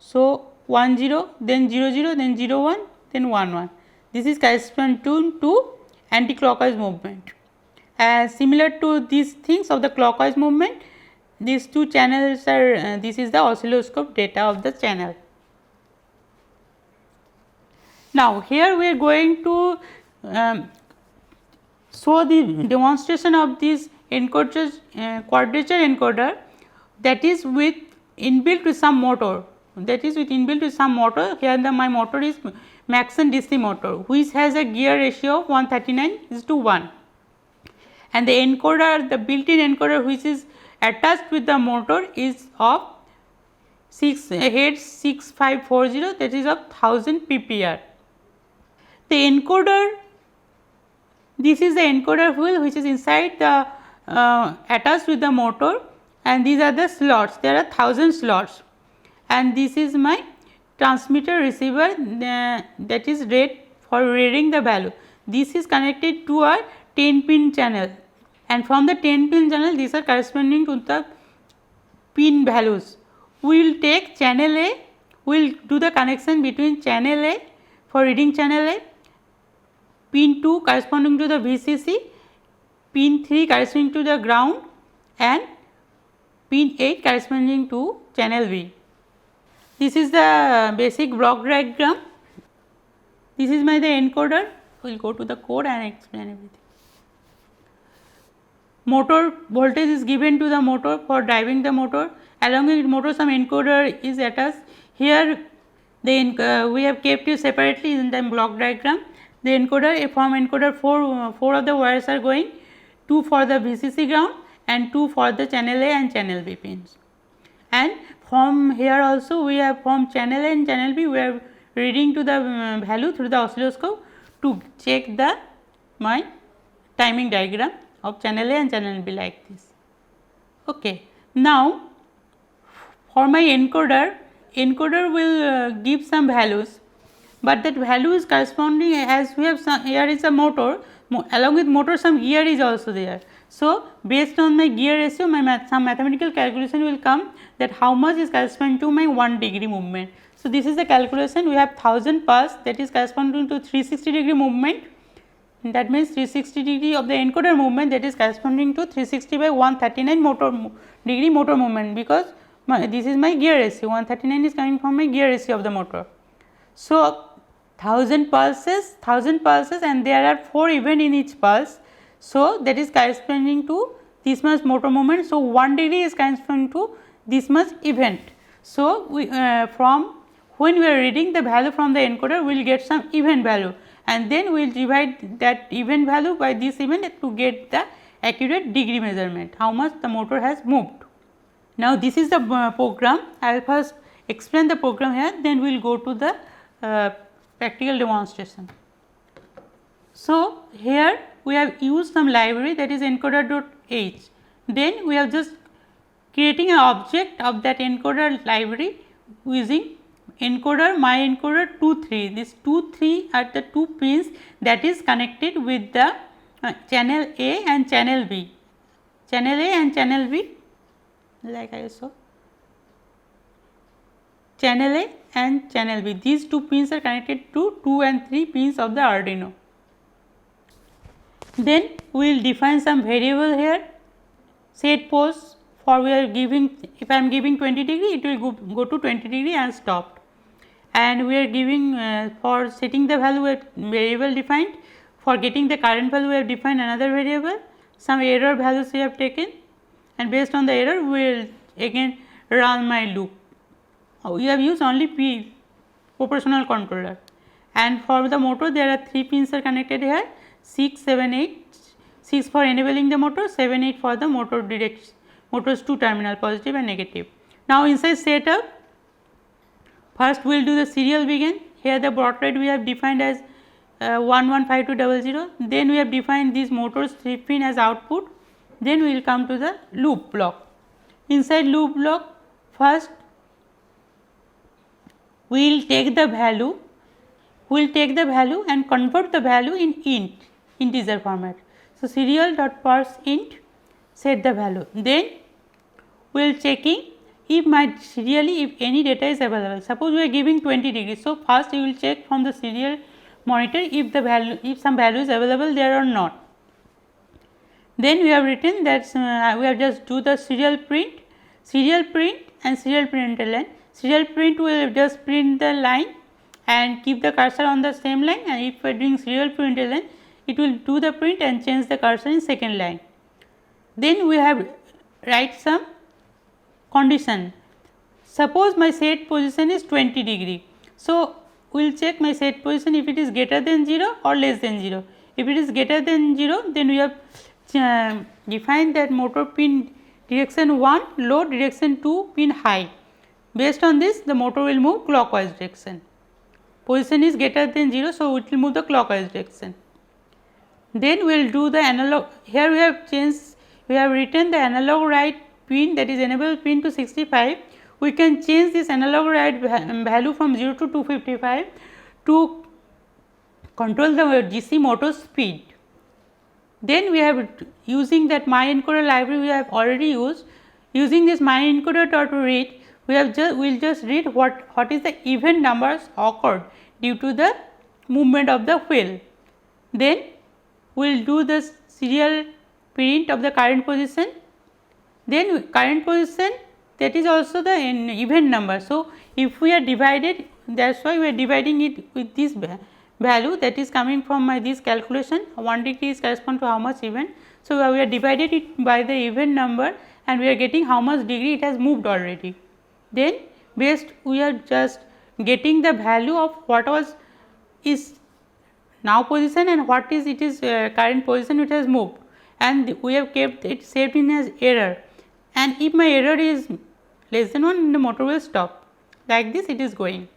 So 1 0, then 0 0, then 0 1, then 1 1. This is corresponding to anti-clockwise movement. Similar to these things of the clockwise movement, these two channels are, this is the oscilloscope data of the channel. Now here we are going to show the demonstration of this encoder, quadrature encoder, that is with inbuilt with some motor, that is with inbuilt with some motor. Here my motor is Maxon DC motor, which has a gear ratio of 139:1, and the encoder, the built-in encoder which is attached with the motor is of 6540, that is of 1000 ppr. The encoder, this is the encoder wheel which is inside the attached with the motor, and these are the slots, there are 1000 slots, and this is my transmitter receiver, that is red for reading the value. This is connected to a 10 pin channel, and from the 10 pin channel these are corresponding to the pin values. We will take channel A, we will do the connection between channel A for reading channel A, pin 2 corresponding to the VCC, pin 3 corresponding to the ground, and pin 8 corresponding to channel B. This is the basic block diagram. This is the encoder. We will go to the code and explain everything. Motor voltage is given to the motor for driving the motor. Along with motor some encoder is attached. Here the we have kept it separately in the block diagram. The encoder, from encoder 4 of the wires are going, 2 for the VCC ground and 2 for the channel A and channel B pins. And from here also we have, from channel A and channel B we are reading to the value through the oscilloscope to check the my timing diagram of channel A and channel B like this. Okay. Now for my encoder will give some values, but that value is corresponding, as we have some, here is a motor, along with motor some gear is also there. So based on my gear ratio, some mathematical calculation will come that how much is corresponding to my 1 degree movement. So this is the calculation. We have 1000 pulse, that is corresponding to 360 degree movement. That means 360 degree of the encoder movement, that is corresponding to 360 by 139 degree motor movement, because this is my gear ratio, 139 is coming from my gear ratio of the motor. So 1000 pulses, and there are 4 events in each pulse. So that is corresponding to this much motor movement. So 1 degree is corresponding to this much event. So we from when we are reading the value from the encoder, we will get some event value, and then we will divide that event value by this event to get the accurate degree measurement, how much the motor has moved. Now this is the program. I will first explain the program here, then we will go to the practical demonstration. So here we have used some library, that is encoder.h. Then we have just creating an object of that encoder library using encoder, my encoder 2 3. This 2 3 are the 2 pins that is connected with the channel A and channel B. Channel A and channel B, like I saw. Channel A and channel B. These 2 pins are connected to 2 and 3 pins of the Arduino. Then we will define some variable here. set pose for we are giving, if I am giving 20 degree, it will go to 20 degree and stopped. And we are giving for setting the value at variable defined, for getting the current value we have defined another variable, some error values we have taken, and based on the error we will again run my loop. We have used only P proportional controller, and for the motor there are 3 pins are connected here, 6, 7, 8, 6 for enabling the motor, 7, 8 for the motor direction, motor's 2 terminal positive and negative. Now inside setup, first we will do the serial begin. Here the baud rate we have defined as 115200, then we have defined these motors 3 pin as output, then we will come to the loop block. Inside loop block, first we will take the value, and convert the value in int, integer format. So serial dot parse int, set the value, then we will checking if my serially if any data is available. Suppose we are giving 20 degrees, so first you will check from the serial monitor if the value, if some value is available there or not. Then we have written that we have just do the serial print and serial println. Serial print will just print the line and keep the cursor on the same line, and if we are doing serial println, it will do the print and change the cursor in second line. Then we have write some condition. Suppose my set position is 20 degree. So we will check my set position if it is greater than 0 or less than 0. If it is greater than 0, then we have defined that motor pin direction 1 low, direction 2 pin high. Based on this, the motor will move clockwise direction. Position is greater than 0, so it will move the clockwise direction. Then we will do the analog. Here we have changed, we have written the analog write pin, that is enable pin to 65. We can change this analog write value from 0 to 255 to control the DC motor speed. Then we have using that MyEncoder library we have already used. Using this MyEncoder.read, we have will just read what is the event numbers occurred due to the movement of the wheel. Then we will do the serial print of the current position. Then current position, that is also the event number. So if we are divided, that's why we are dividing it with this value that is coming from my this calculation. 1 degree is correspond to how much event. So we are divided it by the event number, and we are getting how much degree it has moved already. Then based we are just getting the value of what was is now position and what is it is current position it has moved, and we have kept it saved in as error, and if my error is less than 1, the motor will stop. Like this it is going.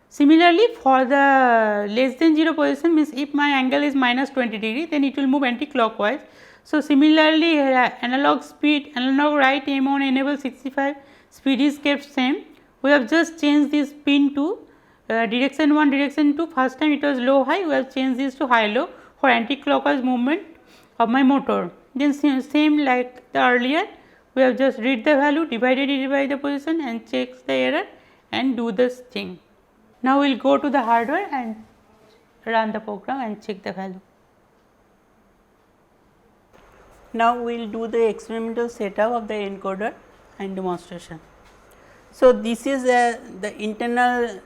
Similarly, for the less than 0 position, means if my angle is minus 20 degree, then it will move anti-clockwise. So similarly, analog speed, analog write M1 enable 65, speed is kept same. We have just changed this pin to direction 1, direction 2. First time it was low high, we have changed this to high low for anti-clockwise movement of my motor. Then same like the earlier, we have just read the value, divided it by the position and checks the error and do this thing. Now we will go to the hardware and run the program and check the value. Now we will do the experimental setup of the encoder and demonstration. So this is the internal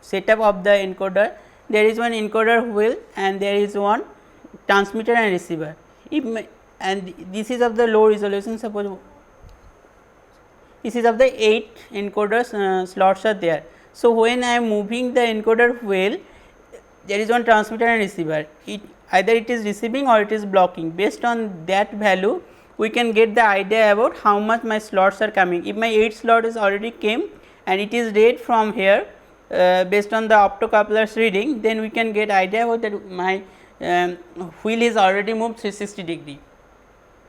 setup of the encoder. There is one encoder wheel and there is one transmitter and receiver. And this is of the low resolution. Suppose this is of the 8 encoders slots are there. So when I am moving the encoder wheel, there is one transmitter and receiver. Either it is receiving or it is blocking. Based on that value, we can get the idea about how much my slots are coming. If my 8 slot is already came and it is read from here based on the optocoupler's reading, then we can get idea about that my wheel is already moved 360 degree.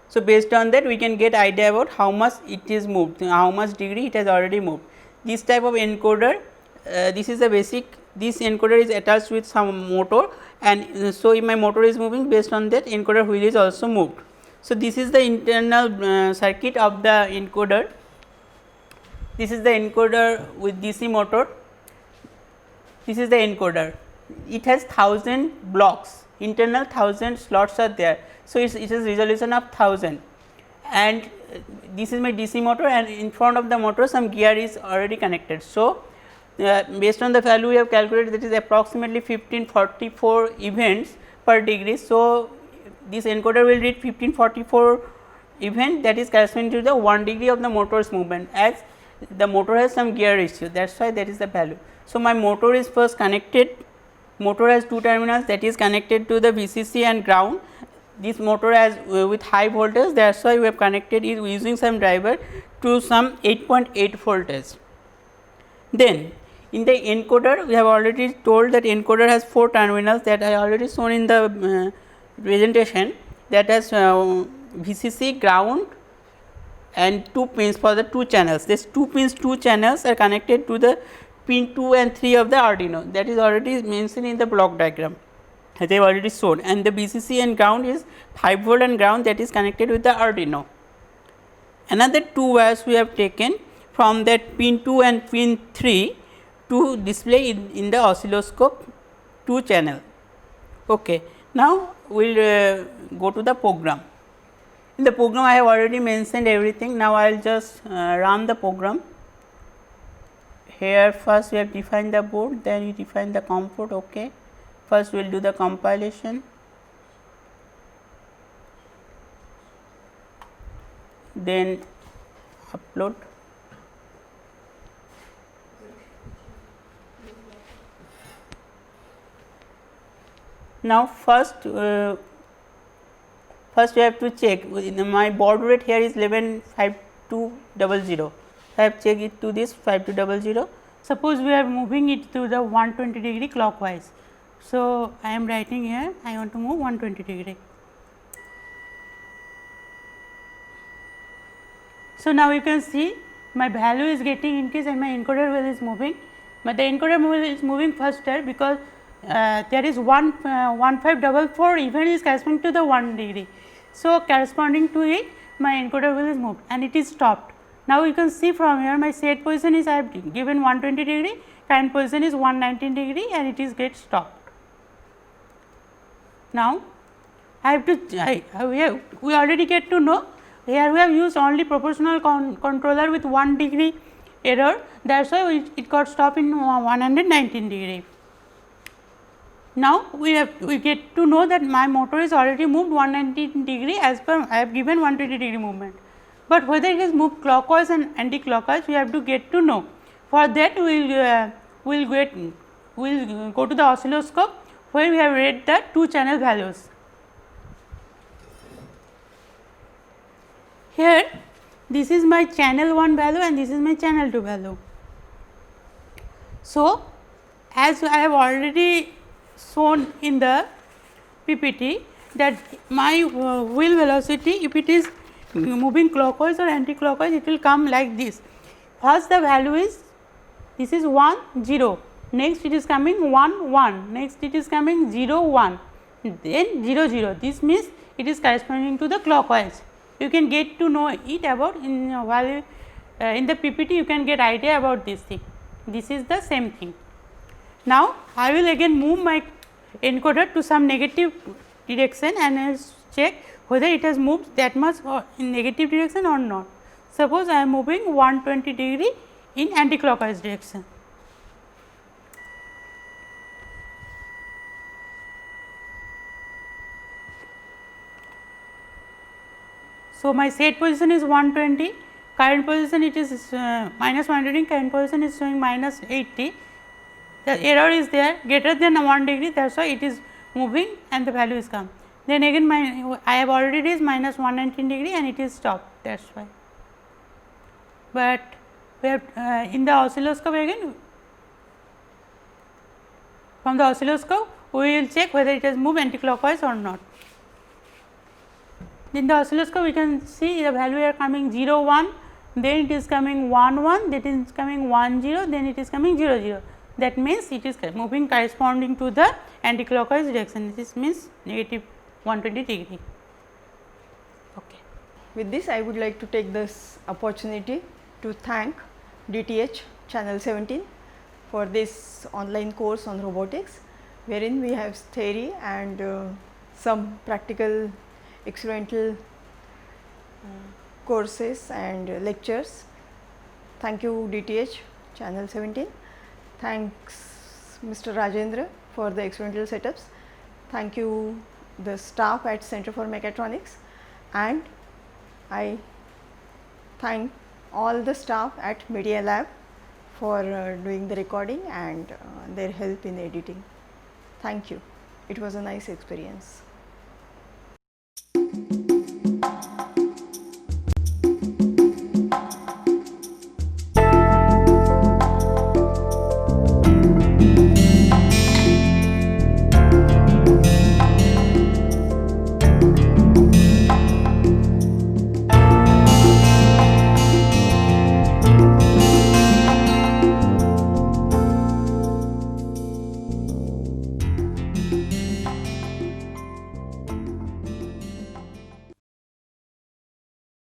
So based on that we can get idea about how much it is moved, how much degree it has already moved. This type of encoder, this is the basic, this encoder is attached with some motor, and so if my motor is moving, based on that encoder wheel is also moved. So this is the internal circuit of the encoder. This is the encoder with DC motor. This is the encoder. It has 1000 blocks internal 1000 slots are there. So, it is resolution of 1000, and this is my DC motor, and in front of the motor some gear is already connected. So, based on the value we have calculated, that is approximately 1544 events per degree. So, this encoder will read 1544 event, that is corresponding to the 1 degree of the motor's movement, as the motor has some gear ratio, that is why that is the value. So, my motor is first connected, motor has 2 terminals, that is connected to the VCC and ground. This motor has with high voltage, that is why we have connected it using some driver to some 8.8 voltage. Then in the encoder, we have already told that encoder has 4 terminals, that I already shown in the presentation, that has VCC, ground and 2 pins for the 2 channels. These 2 pins, 2 channels are connected to the pin 2 and 3 of the Arduino, that is already mentioned in the block diagram as I have already shown, and the VCC and ground is 5 volt and ground, that is connected with the Arduino. Another 2 wires we have taken from that pin 2 and pin 3 to display in the oscilloscope 2 channel. Okay. Now, we will go to the program. In the program I have already mentioned everything. Now, I will just run the program. Here first we have defined the board, then we define the COM port. Okay. First we will do the compilation, then upload. Now, first we have to check my baud rate here is 115200. I have checked it to this 5200. Suppose we are moving it to the 120 degree clockwise. So, I am writing here I want to move 120 degree. So, now you can see my value is getting increased and my encoder wheel is moving, but the encoder wheel is moving faster because there is 1544 event is corresponding to the 1 degree. So, corresponding to it my encoder wheel is moved and it is stopped. Now, you can see from here my set position is I have given 120 degree, current position is 119 degree and it is get stopped. Now, I have to we already get to know here we have used only proportional controller with 1 degree error, that is why it got stopped in 119 degree. Now, we get to know that my motor is already moved 119 degree as per I have given 120 degree movement, but whether it is moved clockwise and anti-clockwise we have to get to know. For that we will go to the oscilloscope where we have read the 2 channel values. Here this is my channel 1 value and this is my channel 2 value. So, as I have already shown in the PPT that my wheel velocity, if it is moving clockwise or anti-clockwise, it will come like this. First the value is, this is 1 0, next it is coming 1 1, next it is coming 0 1, then 0 0. This means it is corresponding to the clockwise. You can get to know it about in value in the PPT, you can get idea about this thing. This is the same thing. Now, I will again move my encoder to some negative direction and I will check whether it has moved that much or in negative direction or not. Suppose I am moving 120 degree in anti-clockwise direction. So, my set position is 120, current position it is minus 120, current position is showing minus 80. The error is there greater than 1 degree, that is why it is moving and the value is come. Then again I have already reached minus 119 degree and it is stopped, that is why. But we have in the oscilloscope again, from the oscilloscope we will check whether it has moved anti-clockwise or not. In the oscilloscope we can see the value are coming 0 1, then it is coming 1 1, that is coming 1 0, then it is coming 0 0. That means it is moving corresponding to the anti-clockwise direction. This means negative 120 degree. Okay. With this, I would like to take this opportunity to thank DTH Channel 17 for this online course on robotics, wherein we have theory and some practical experimental courses and lectures. Thank you DTH channel 17. Thanks Mr. Rajendra for the experimental setups. Thank you the staff at Center for Mechatronics, and I thank all the staff at Media Lab for doing the recording and their help in editing. Thank you. It was a nice experience.